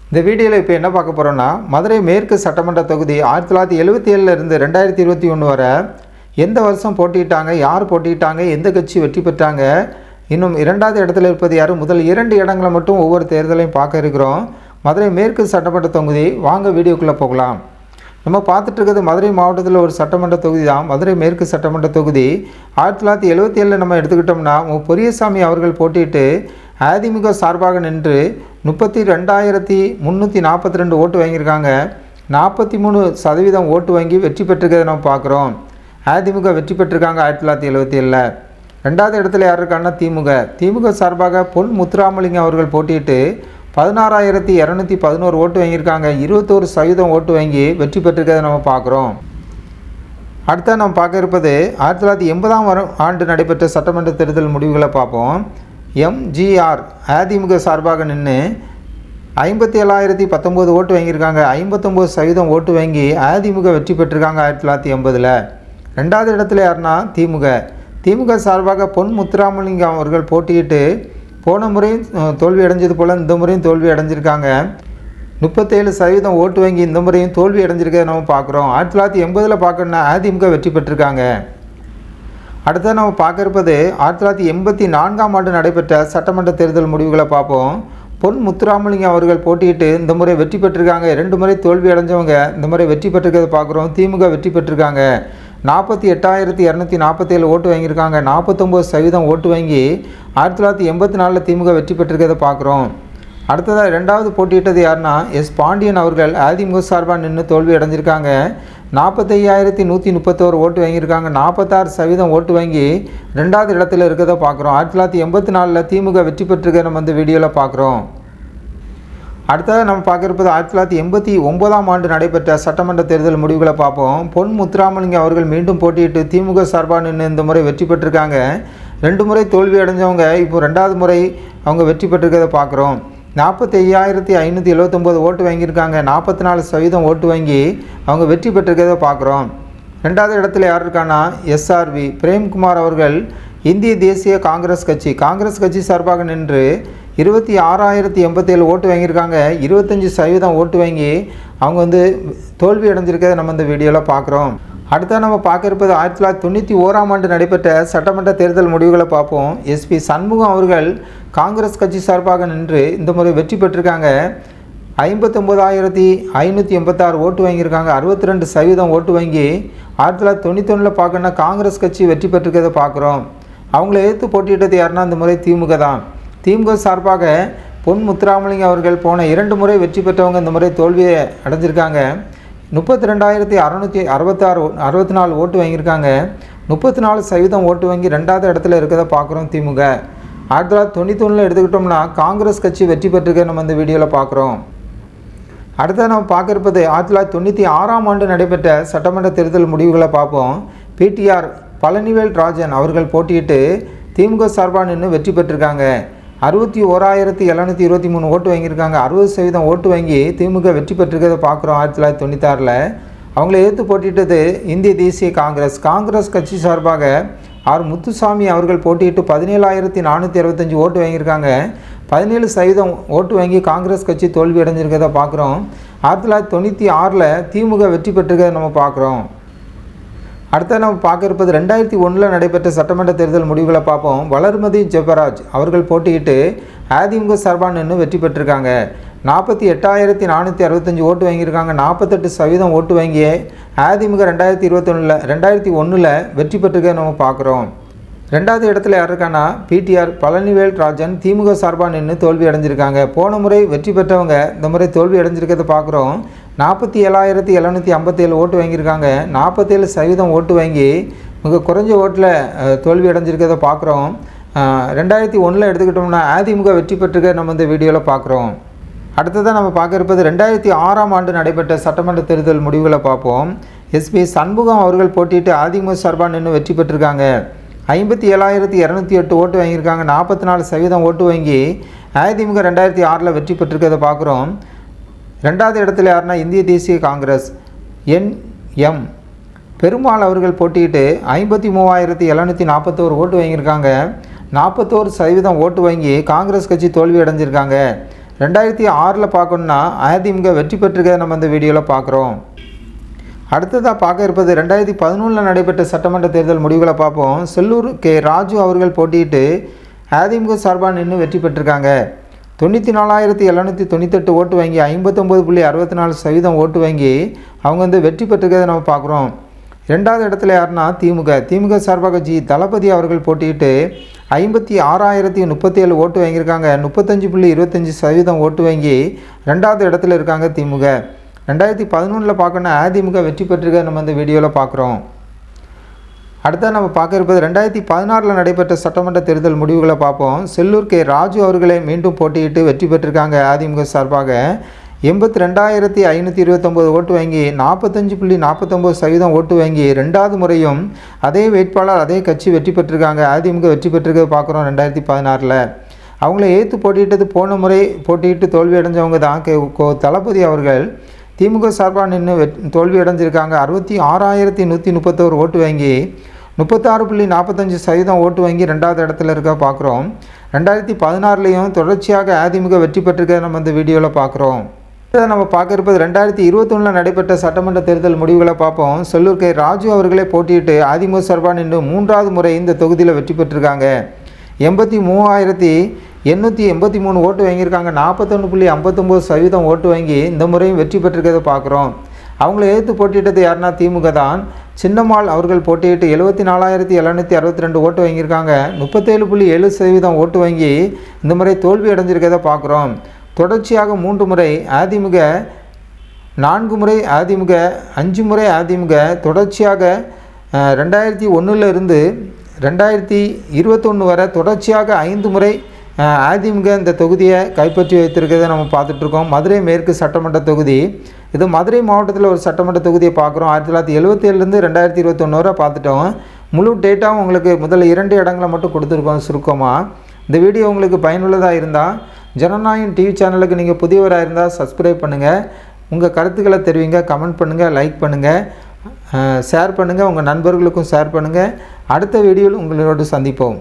இந்த வீடியோவில் இப்போ என்ன பார்க்க போகிறோன்னா, மதுரை மேற்கு சட்டமன்ற தொகுதி 1977 இருந்து 2021 வரை எந்த வருஷம் போட்டியிட்டாங்க, யார் போட்டியிட்டாங்க, எந்த கட்சி வெற்றி பெற்றாங்க, இன்னும் 2வது இடத்துல இருப்பது யார், முதல் 2 இடங்களை மட்டும் ஒவ்வொரு தேர்தலையும் பார்க்க இருக்கிறோம். மதுரை மேற்கு சட்டமன்ற தொகுதி, வாங்க வீடியோக்குள்ளே போகலாம். நம்ம பார்த்துட்டு இருக்கிறது மதுரை மாவட்டத்தில் ஒரு சட்டமன்ற தொகுதி தான், மதுரை மேற்கு சட்டமன்ற தொகுதி. 1977 நம்ம எடுத்துக்கிட்டோம்னா, பெரியசாமி அவர்கள் போட்டியிட்டு அதிமுக சார்பாக நின்று 32,342 ஓட்டு வாங்கியிருக்காங்க. 43% ஓட்டு வாங்கி வெற்றி பெற்றிருக்கிறத நம்ம பார்க்குறோம். அதிமுக வெற்றி பெற்றிருக்காங்க 1977. 2வது இடத்துல யார் இருக்காங்கன்னா திமுக சார்பாக பொன் முத்துராமலிங்கம் அவர்கள் போட்டியிட்டு 16,211 ஓட்டு வாங்கியிருக்காங்க. 21% ஓட்டு வாங்கி வெற்றி பெற்றிருக்கிறத நம்ம பார்க்குறோம். அடுத்த நம்ம பார்க்க இருப்பது 1980ஆம் ஆண்டு நடைபெற்ற சட்டமன்ற தேர்தல் முடிவுகளை பார்ப்போம். எம்ஜிஆர் அதிமுக சார்பாக நின்று 57,019 ஓட்டு வாங்கியிருக்காங்க. 59% ஓட்டு வாங்கி அதிமுக வெற்றி பெற்றிருக்காங்க 1980. 2வது இடத்துல யாருன்னா திமுக சார்பாக பொன் முத்துராமலிங்கம் அவர்கள் போட்டியிட்டு போன முறையும் தோல்வி அடைஞ்சது போல் இந்த முறையும் தோல்வி அடைஞ்சிருக்காங்க. 37% ஓட்டு வாங்கி இந்த முறையும் தோல்வி அடைஞ்சிருக்கிறத நம்ம பார்க்குறோம். 1980 பார்க்கணுன்னா அதிமுக வெற்றி பெற்றிருக்காங்க. அடுத்தது நம்ம பார்க்க இருப்பது 1984ஆம் ஆண்டு நடைபெற்ற சட்டமன்ற தேர்தல் முடிவுகளை பார்ப்போம். பொன் முத்துராமலிங்கம் அவர்கள் போட்டியிட்டு இந்த முறை வெற்றி பெற்றிருக்காங்க. 2 முறை தோல்வி அடைஞ்சவங்க இந்த முறை வெற்றி பெற்றிருக்கிறத பார்க்குறோம். திமுக வெற்றி பெற்றிருக்காங்க. 48,247 ஓட்டு வாங்கியிருக்காங்க. 49% ஓட்டு வாங்கி 1984 திமுக வெற்றி பெற்றிருக்கிறத பார்க்குறோம். அடுத்ததாக 2வது போட்டியிட்டது யாருன்னா பாண்டியன் அவர்கள் அதிமுக சார்பாக நின்று தோல்வி அடைஞ்சிருக்காங்க. 45,131 ஓட்டு வாங்கியிருக்காங்க. 46% ஓட்டு வாங்கி 2வது இடத்துல இருக்கிறத பார்க்குறோம். 1984 திமுக வெற்றி பெற்றிருக்க நம்ம இந்த வீடியோவில் பார்க்குறோம். அடுத்ததாக நம்ம பார்க்க இருப்பது 1989ஆம் ஆண்டு நடைபெற்ற சட்டமன்ற தேர்தல் முடிவுகளை பார்ப்போம். பொன் முத்துராமலிங்கம் அவர்கள் மீண்டும் போட்டியிட்டு திமுக சார்பாக நின்று இந்த முறை வெற்றி பெற்றிருக்காங்க. 2 முறை தோல்வி அடைஞ்சவங்க இப்போ 2வது முறை அவங்க வெற்றி பெற்றிருக்கிறத பார்க்குறோம். 45,579 ஓட்டு வாங்கியிருக்காங்க. 44% ஓட்டு வாங்கி அவங்க வெற்றி பெற்றிருக்கிறத பார்க்குறோம். 2வது இடத்துல யார் இருக்கான்னா எஸ்ஆர்வி பிரேம்குமார் அவர்கள் இந்திய தேசிய காங்கிரஸ் கட்சி சார்பாக நின்று 26,087 ஓட்டு வாங்கியிருக்காங்க. 25% ஓட்டு வாங்கி அவங்க தோல்வி அடைஞ்சிருக்கிறத நம்ம இந்த வீடியோவில் பார்க்குறோம். அடுத்த நம்ம பார்க்க இருப்பது 1991ஆம் ஆண்டு நடைபெற்ற சட்டமன்ற தேர்தல் முடிவுகளை பார்ப்போம். சண்முகம் அவர்கள் காங்கிரஸ் கட்சி சார்பாக நின்று இந்த முறை வெற்றி பெற்றிருக்காங்க. 59,586 ஓட்டு வாங்கியிருக்காங்க. 62% ஓட்டு வாங்கி 1991 பார்க்கணுன்னா காங்கிரஸ் கட்சி வெற்றி பெற்றிருக்கிறத பார்க்குறோம். அவங்கள எதிர்த்து போட்டியிட்டது யாருன்னா இந்த முறை திமுக தான். திமுக சார்பாக பொன் முத்துராமலிங்கம் அவர்கள் போன 2 முறை வெற்றி பெற்றவங்க இந்த முறை தோல்வியை அடைஞ்சிருக்காங்க. 32,664 ஓட்டு வாங்கியிருக்காங்க. 34% ஓட்டு வாங்கி 2வது இடத்துல இருக்கிறத பார்க்குறோம் திமுக. 1991 எடுத்துக்கிட்டோம்னா காங்கிரஸ் கட்சி வெற்றி பெற்றிருக்க நம்ம இந்த வீடியோவில் பார்க்குறோம். அடுத்த நம்ம பார்க்க இருப்பது 1996ஆம் ஆண்டு நடைபெற்ற சட்டமன்ற தேர்தல் முடிவுகளை பார்ப்போம். பிடிஆர் பழனிவேல் ராஜன் அவர்கள் போட்டியிட்டு திமுக சார்பாக நின்று வெற்றி பெற்றிருக்காங்க. 61,723 ஓட்டு வாங்கியிருக்காங்க. 60% ஓட்டு வாங்கி திமுக வெற்றி பெற்றிருக்கிறத பார்க்குறோம். 1996 அவங்கள எதிர்த்து போட்டியிட்டது இந்திய தேசிய காங்கிரஸ் கட்சி சார்பாக முத்துசாமி அவர்கள் போட்டியிட்டு 17,465 ஓட்டு வாங்கியிருக்காங்க. 17% ஓட்டு வாங்கி காங்கிரஸ் கட்சி தோல்வி அடைஞ்சிருக்கிறத பார்க்குறோம். 1996 திமுக வெற்றி பெற்றிருக்கிறத நம்ம பார்க்குறோம். அடுத்த நம்ம பார்க்க இருப்பது 2001 நடைபெற்ற சட்டமன்ற தேர்தல் முடிவுகளை பார்ப்போம். வளர்மதி ஜெபராஜ் அவர்கள் போட்டியிட்டு அதிமுக சார்பாக நின்று வெற்றி பெற்றிருக்காங்க. 48,465 ஓட்டு வாங்கியிருக்காங்க. 48% ஓட்டு வாங்கி அதிமுக 2001 வெற்றி பெற்றிருக்க நம்ம பார்க்குறோம். 2வது இடத்துல யார் இருக்கான்னா பிடிஆர் பழனிவேல் ராஜன் திமுக சார்பாக நின்று தோல்வி அடைஞ்சிருக்காங்க. போன முறை வெற்றி பெற்றவங்க இந்த முறை தோல்வி அடைஞ்சிருக்கிறத பார்க்குறோம். 47,757 ஓட்டு வாங்கியிருக்காங்க. 47% ஓட்டு வாங்கி மிக குறைஞ்ச ஓட்டில் தோல்வி அடைஞ்சிருக்கிறத பார்க்குறோம். 2001 எடுத்துக்கிட்டோம்னா அதிமுக வெற்றி பெற்றிருக்க நம்ம இந்த வீடியோவில் பார்க்குறோம். அடுத்ததாக நம்ம பார்க்க இருப்பது 2006ஆம் ஆண்டு நடைபெற்ற சட்டமன்ற தேர்தல் முடிவுகளை பார்ப்போம். சண்முகம் அவர்கள் போட்டியிட்டு அதிமுக சார்பாக நின்று வெற்றி பெற்றிருக்காங்க. 57,208 ஓட்டு வாங்கியிருக்காங்க. 44% ஓட்டு வாங்கி அதிமுக 2006 வெற்றி பெற்றிருக்கிறத பார்க்குறோம். 2வது இடத்துல யாருன்னா இந்திய தேசிய காங்கிரஸ் என் பெருமாள் அவர்கள் போட்டியிட்டு 53,741 ஓட்டு வாங்கியிருக்காங்க. 41% ஓட்டு வாங்கி காங்கிரஸ் கட்சி தோல்வி அடைஞ்சிருக்காங்க. 2006 பார்க்கணுன்னா அதிமுக வெற்றி பெற்றிருக்கிறத நம்ம இந்த வீடியோவில் பார்க்குறோம். அடுத்ததாக பார்க்க இருப்பது 2011 நடைபெற்ற சட்டமன்ற தேர்தல் முடிவுகளை பார்ப்போம். செல்லூர் கே ராஜு அவர்கள் போட்டியிட்டு அதிமுக சார்பாக நின்று வெற்றி பெற்றிருக்காங்க. 94,798 ஓட்டு வாங்கி 59.64% ஓட்டு வாங்கி அவங்க வெற்றி பெற்றிருக்கிறத நம்ம பார்க்குறோம். ரெண்டாவது இடத்துல யாருன்னா திமுக சார்பாக தளபதி அவர்கள் போட்டியிட்டு 56,037 ஓட்டு வாங்கியிருக்காங்க. 35.25% ஓட்டு வாங்கி ரெண்டாவது இடத்துல இருக்காங்க திமுக. 2011 பார்க்கணுன்னா அதிமுக வெற்றி பெற்றிருக்கிறத நம்ம இந்த வீடியோவில் பார்க்குறோம். அடுத்த நம்ம பார்க்க இருப்பது 2016 நடைபெற்ற சட்டமன்ற தேர்தல் முடிவுகளை பார்ப்போம். செல்லூர் கே ராஜு அவர்களை மீண்டும் போட்டியிட்டு வெற்றி பெற்றிருக்காங்க. அதிமுக சார்பாக 82,529 ஓட்டு வாங்கி 45.49% ஓட்டு வாங்கி ரெண்டாவது முறையும் அதே வேட்பாளர் அதே கட்சி வெற்றி பெற்றிருக்காங்க. அதிமுக வெற்றி பெற்றிருக்கிறது பார்க்குறோம். 2016 அவங்கள ஏற்று போட்டியிட்டது போன முறை போட்டியிட்டு தோல்வி அடைஞ்சவங்க தான் தளபதி அவர்கள் திமுக சார்பாக நின்று தோல்வி அடைஞ்சிருக்காங்க. 66,131 ஓட்டு வாங்கி 36.45% ஓட்டு வாங்கி ரெண்டாவது இடத்துல இருக்க பார்க்குறோம். 2016 தொடர்ச்சியாக அதிமுக வெற்றி பெற்றிருக்க நம்ம இந்த வீடியோவில் பார்க்குறோம். இதை நம்ம பார்க்க இருப்பது 2021 நடைபெற்ற சட்டமன்ற தேர்தல் முடிவுகளை பார்ப்போம். செல்லூர் கே ராஜு அவர்களே போட்டியிட்டு அதிமுக சார்பாக நின்று மூன்றாவது முறை இந்த தொகுதியில் வெற்றி பெற்றிருக்காங்க. 83,883 ஓட்டு வாங்கியிருக்காங்க. 41.59% ஓட்டு வாங்கி இந்த முறையும் வெற்றி பெற்றிருக்கிறத பார்க்குறோம். அவங்கள எதிர்த்து போட்டியிட்டது யாருன்னா திமுக தான். சின்னம்மாள் அவர்கள் போட்டியிட்டு 74,762 ஓட்டு வாங்கியிருக்காங்க. 37.7% ஓட்டு வாங்கி இந்த முறை தோல்வி அடைஞ்சிருக்கிறத பார்க்குறோம். தொடர்ச்சியாக 3 முறை அதிமுக, 4 முறை அதிமுக, 5 முறை அதிமுக தொடர்ச்சியாக 2001 இருந்து 2021 வரை தொடர்ச்சியாக 5 முறை அதிமுக இந்த தொகுதியை கைப்பற்றி வைத்திருக்கிறத நம்ம பார்த்துட்ருக்கோம். மதுரை மேற்கு சட்டமன்ற தொகுதி இது மதுரை மாவட்டத்தில் ஒரு சட்டமன்ற தொகுதியை பார்க்குறோம். 1977 2021 வரை பார்த்துட்டோம். முழு டேட்டாவும் உங்களுக்கு முதல்ல 2 இடங்களை மட்டும் கொடுத்துருக்கோம் சுருக்கமாக. இந்த வீடியோ உங்களுக்கு பயனுள்ளதாக இருந்தால் ஜனநாயகம் டிவி சேனலுக்கு நீங்கள் புதியவராக இருந்தால் சப்ஸ்கிரைப் பண்ணுங்கள். உங்கள் கருத்துக்களை தெரிவிங்க, கமெண்ட் பண்ணுங்கள், லைக் பண்ணுங்கள், ஷேர் பண்ணுங்கள், உங்கள் நண்பர்களுக்கும் ஷேர் பண்ணுங்கள். அடுத்த வீடியோவில் உங்களோடு சந்திப்போம்.